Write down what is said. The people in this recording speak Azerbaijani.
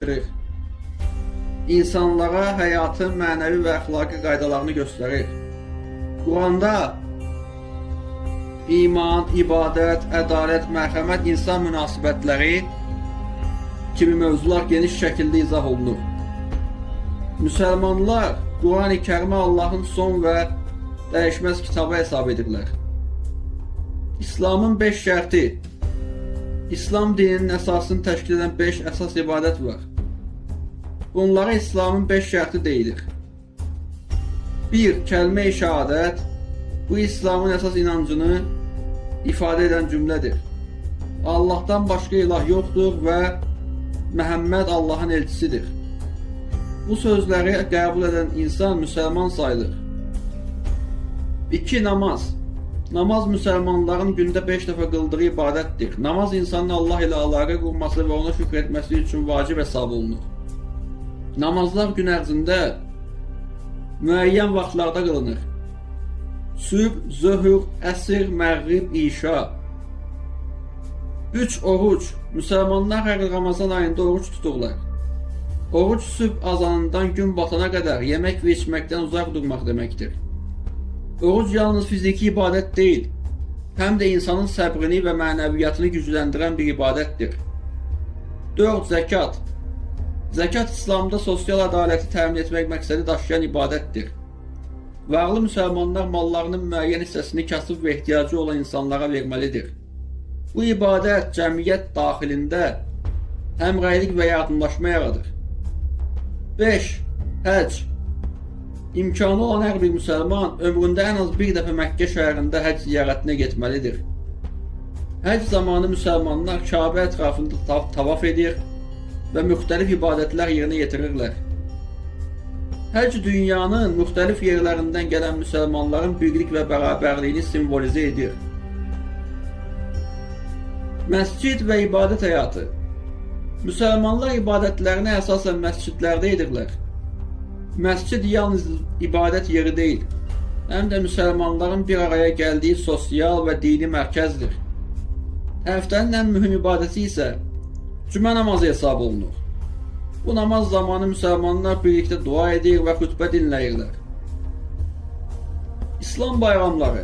aydınlaşdırır. İnsanlara həyatın mənəvi və əxlaqi qaydalarını göstərir. Quranda iman, ibadət, ədalət, mərhəmət, insan münasibətləri kimi mövzular geniş şəkildə izah olunur. Müsəlmanlar Qurani Kərimə Allahın son və dəyişməz kitabı hesab edirlər. İslamın 5 şərti. İslam dininin əsasını təşkil edən 5 əsas ibadət var. Bunlara İslamın 5 şərti deyilir. 1. Kəlmə-i şəhadət. Bu İslamın əsas inancını ifadə edən cümlədir. Allahdan başqa ilah yoxdur və Məhəmməd Allahın elçisidir. Bu sözləri qəbul edən insan müsəlman sayılır. 2. Namaz. Namaz müsəlmanların gündə 5 dəfə qıldığı ibadətdir. Namaz insanın Allah ilə əlaqə qurması və ona şükr etməsi üçün vacib hesab olunur. Namazlar gün ərzində müəyyən vaxtlarda qılınır. Sübh, zöhr, əsr, məğrib, işa. 3. Oruc. Müsəlmanlar hər Ramazan ayında oruc tuturlar. Oruc sübh azanından gün batana qədər yemək və içməkdən uzaq durmaq deməkdir. Oruc yalnız fiziki ibadət deyil, həm də insanın səbrini və mənəviyyatını gücləndirən bir ibadətdir. 4. Zəkat. Zəkat İslamda sosial ədaləti təmin etmək məqsədi daşıyan ibadətdir. Varlı müsəlmanlar mallarının müəyyən hissəsini kasıb və ehtiyacı olan insanlara verməlidir. Bu ibadət cəmiyyət daxilində həmrəylik və yardımlaşma yaradır. 5. Həcc. İmkanı olan hər bir müsəlman ömründə ən az bir dəfə Məkkə şəhərində həcc ziyarətinə getməlidir. Həcc zamanı müsəlmanlar Kəbə ətrafında tavaf edir və müxtəlif ibadətlər yerinə yetirirlər. Həcc dünyanın müxtəlif yerlərindən gələn müsəlmanların birlik və bərabərliyini simvolizə edir. Məscid və ibadət həyatı. Müsəlmanlar ibadətlərini əsasən məscidlərdə edirlər. Məscid yalnız ibadət yeri deyil, həm də müsəlmanların bir araya gəldiyi sosial və dini mərkəzdir. Həftənin ən mühüm ibadəti isə cümə namazı hesab olunur. Bu namaz zamanı müsəlmanlar birlikdə dua edir və xütbə dinləyirlər. İslam bayramları.